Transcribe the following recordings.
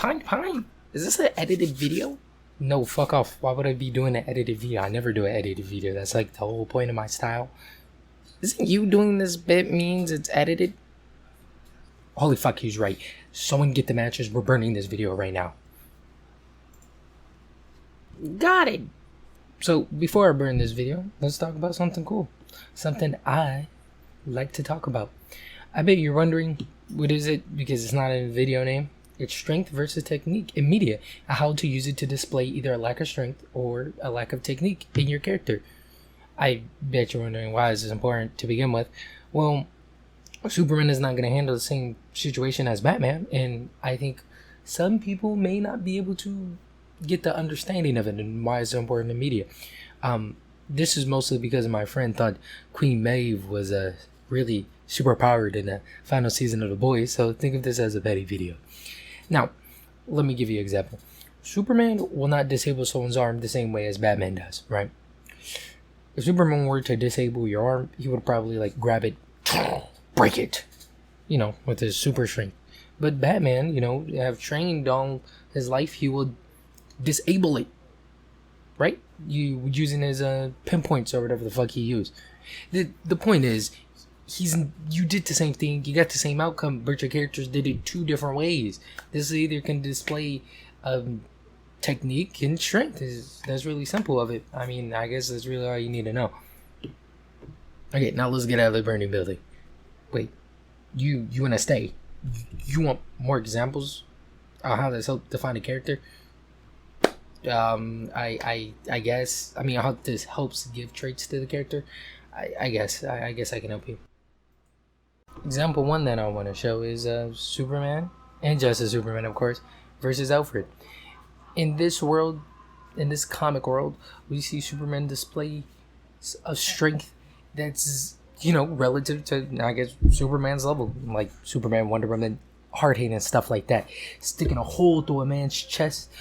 Pine. Is this an edited video? No, fuck off. Why would I be doing an edited video? I never do an edited video. That's like the whole point of my style. Isn't you doing this bit means it's edited? Holy fuck, he's right. Someone get the matches. We're burning this video right now. Got it. So, before I burn this video, let's talk about something cool. Something I like to talk about. I bet you're wondering, what is it? Because it's not a video name. It's strength versus technique in media. How to use it to display either a lack of strength or a lack of technique in your character. I bet you're wondering why this is important to begin with. Well, Superman is not going to handle the same situation as Batman, and I think some people may not be able to get the understanding of it and why it's so important in media. This is mostly because my friend thought Queen Maeve was really super powered in the final season of The Boys, so think of this as a petty video. Now, let me give you an example. Superman will not disable someone's arm the same way as Batman does, right? If Superman were to disable your arm, he would probably like grab it, break it, with his super strength. But Batman, have trained all his life, he would disable it, right? Using his pinpoints or whatever the fuck he used. The point is, you did the same thing, you got the same outcome, but your characters did it two different ways. This either can display technique and strength. That's really simple of it. I mean, I guess that's really all you need to know. Okay, now let's get out of the burning building. Wait, you want to stay? You want more examples of how this helps define a character? I guess. I mean, how this helps give traits to the character. I guess I can help you. Example 1 that I want to show is Superman, and Justice Superman, of course, versus Alfred. In this world, in this comic world, we see Superman display a strength that's, relative to, I guess, Superman's level. Like Superman, Wonder Woman, hard-hitting and stuff like that. Sticking a hole through a man's chest,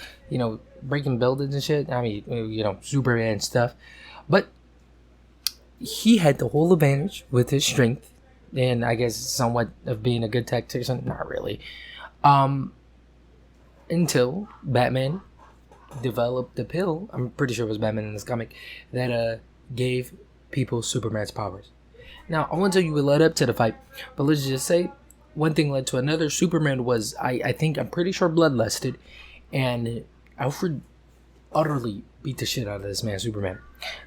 breaking buildings and shit. I mean, Superman stuff. But he had the whole advantage with his strength, and I guess somewhat of being a good tactician. Not really. Until Batman developed the pill, I'm pretty sure it was Batman in this comic, that gave people Superman's powers. Now, I won't tell you what led up to the fight, but let's just say one thing led to another. Superman was, I'm pretty sure, bloodlusted, and Alfred utterly beat the shit out of this man, Superman.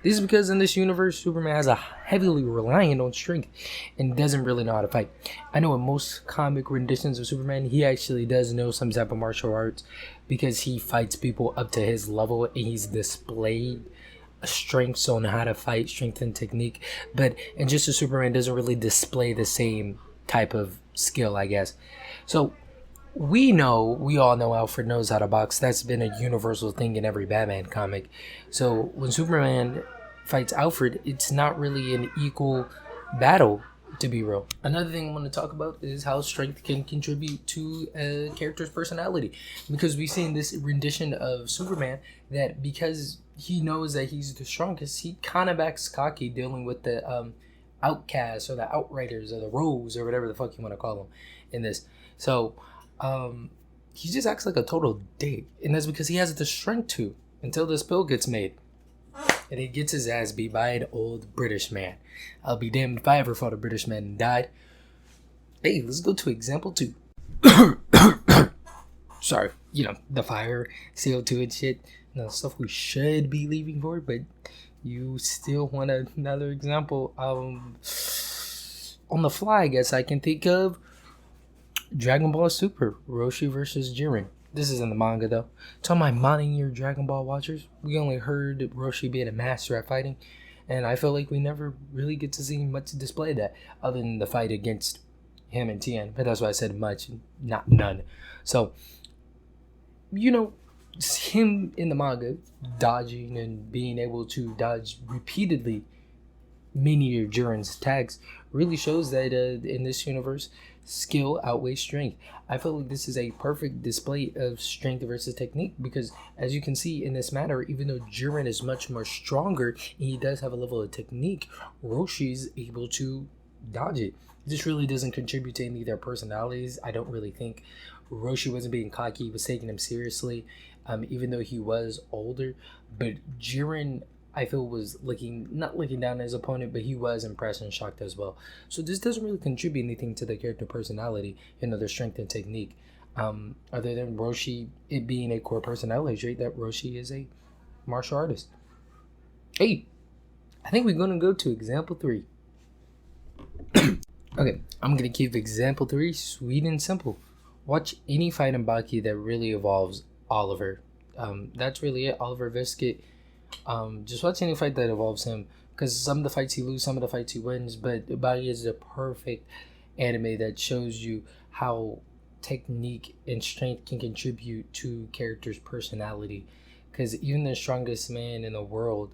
This is because in this universe, Superman has a heavily reliant on strength and doesn't really know how to fight. I know in most comic renditions of Superman, he actually does know some type of martial arts because he fights people up to his level and he's displayed strengths on how to fight, strength and technique. But in Justice Superman doesn't really display the same type of skill, I guess. So we all know Alfred knows how to box. That's been a universal thing in every Batman comic. So when Superman fights Alfred, it's not really an equal battle, to be real. Another thing I want to talk about is how strength can contribute to a character's personality. Because we see in this rendition of Superman that because he knows that he's the strongest, he kind of acts cocky dealing with the outcasts or the outriders or the rogues or whatever the fuck you want to call them in this. So he just acts like a total dick, and that's because he has the strength to until this pill gets made and he gets his ass beat by an old British man. I'll be damned if I ever fought a British man and died. Hey, let's go to example 2. Sorry, the fire, CO2 and shit, stuff we should be leaving for, but you still want another example. On the fly, I guess I can think of Dragon Ball Super, Roshi versus Jiren. This is in the manga, though. To all my modern-year Dragon Ball watchers, we only heard Roshi being a master at fighting, and I feel like we never really get to see much display of that, other than the fight against him and Tien. But that's why I said much, not none. So, him in the manga, dodging and being able to dodge repeatedly many of Jiren's attacks really shows that in this universe, skill outweighs strength. I feel like this is a perfect display of strength versus technique because, as you can see in this matter, even though Jiren is much more stronger and he does have a level of technique, Roshi is able to dodge it. This really doesn't contribute to any of their personalities. I don't really think Roshi wasn't being cocky, he was taking him seriously, even though he was older. But Jiren, I feel, was not looking down at his opponent, but he was impressed and shocked as well. So this doesn't really contribute anything to the character personality, their strength and technique. Other than Roshi, it being a core personality trait that Roshi is a martial artist. Hey, I think we're going to go to example 3. Okay, I'm going to keep example 3 sweet and simple. Watch any fight in Baki that really involves Oliver. That's really it, Oliver Visket. Just watch any fight that involves him, because some of the fights he loses, some of the fights he wins, but Baki is the perfect anime that shows you how technique and strength can contribute to character's personality. Because even the strongest man in the world,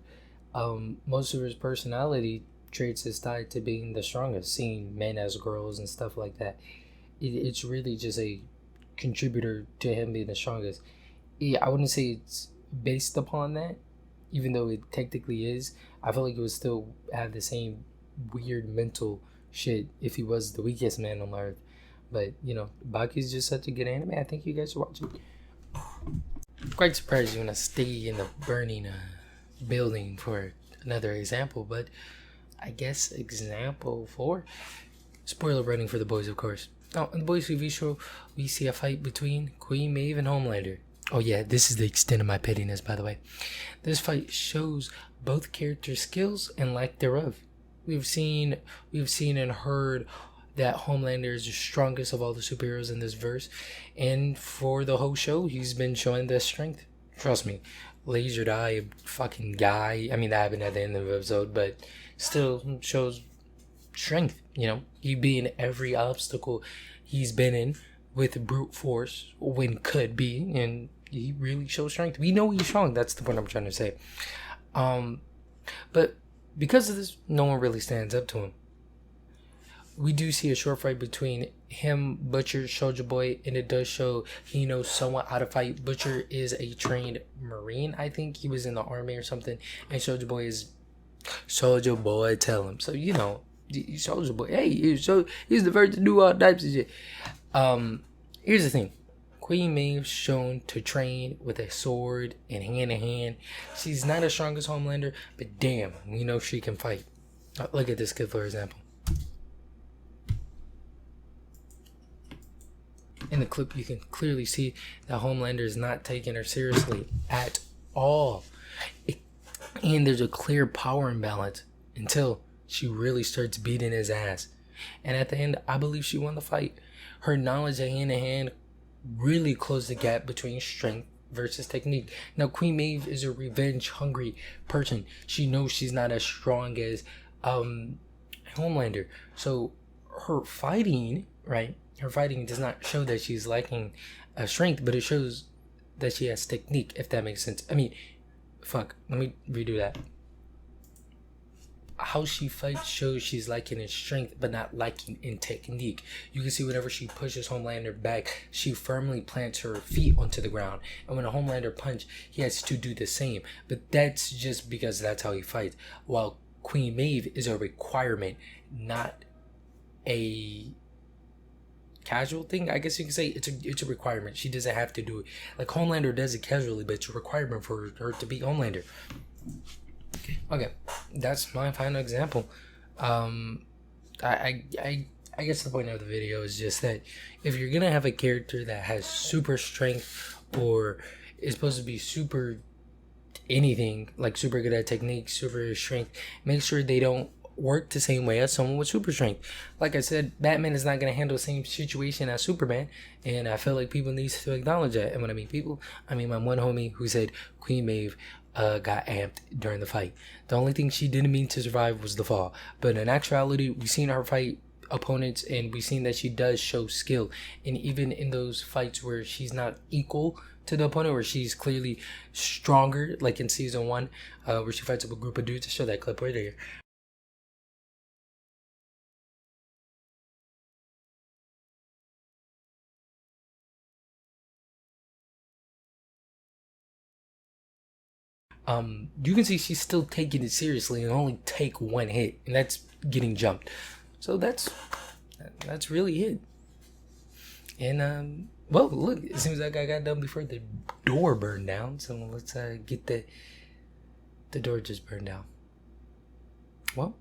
most of his personality traits is tied to being the strongest, seeing men as girls and stuff like that. It's really just a contributor to him being the strongest. Yeah, I wouldn't say it's based upon that, even though it technically is. I feel like it would still have the same weird mental shit if he was the weakest man on earth. But, Baki's just such a good anime. I think you guys should watch it. I'm quite surprised you want to stay in the burning building for another example, but I guess example 4. Spoiler warning for The Boys, of course. Now, in The Boys TV show, we see a fight between Queen Maeve and Homelander. Oh yeah, this is the extent of my pettiness, by the way. This fight shows both characters' skills and lack thereof. We've seen and heard that Homelander is the strongest of all the superheroes in this verse, and for the whole show, he's been showing their strength. Trust me, lasered eye fucking guy. I mean, that happened at the end of the episode, but still shows strength. He beat in every obstacle he's been in with brute force when could be, and he really shows strength. We know he's strong. That's the point I'm trying to say. But because of this, no one really stands up to him. We do see a short fight between him, Butcher, Soulja Boy, and it does show he knows somewhat how to fight. Butcher is a trained Marine, I think. He was in the army or something. And Soulja Boy is Soulja Boy, tell him. So, Soulja Boy, hey, he's the first to do all types of shit. Here's the thing. Queen Maeve's shown to train with a sword and hand-to-hand. She's not as strong as Homelander, but damn, we know she can fight. Look at this kid, for example. In the clip, you can clearly see that Homelander is not taking her seriously at all. And there's a clear power imbalance until she really starts beating his ass. And at the end, I believe she won the fight. Her knowledge of hand-to-hand really closed the gap between strength versus technique. Now, Queen Maeve is a revenge-hungry person. She knows she's not as strong as Homelander. So her fighting, right? Her fighting does not show that she's lacking strength, but it shows that she has technique, if that makes sense. I mean, fuck, let me redo that. How she fights shows she's lacking in strength, but not lacking in technique. You can see whenever she pushes Homelander back, she firmly plants her feet onto the ground. And when a Homelander punch, he has to do the same. But that's just because that's how he fights. While Queen Maeve is a requirement, not a casual thing, I guess you can say. It's a requirement. She doesn't have to do it. Like Homelander does it casually, but it's a requirement for her to be Homelander. Okay, that's my final example. I guess the point of the video is just that if you're gonna have a character that has super strength or is supposed to be super anything, like super good at technique, super strength, make sure they don't work the same way as someone with super strength. Like I said, Batman is not going to handle the same situation as Superman, and I feel like people need to acknowledge that. And when I mean people, I mean my one homie who said Queen Maeve got amped during the fight. The only thing she didn't mean to survive was the fall, but in actuality, we've seen her fight opponents and we've seen that she does show skill. And even in those fights where she's not equal to the opponent, where she's clearly stronger, like in season 1, where she fights up a group of dudes, to show that clip right here. You can see she's still taking it seriously and only take one hit, and that's getting jumped. So that's really it. And Well, look, it seems like I got done before the door burned down. So let's get the door just burned down. Well.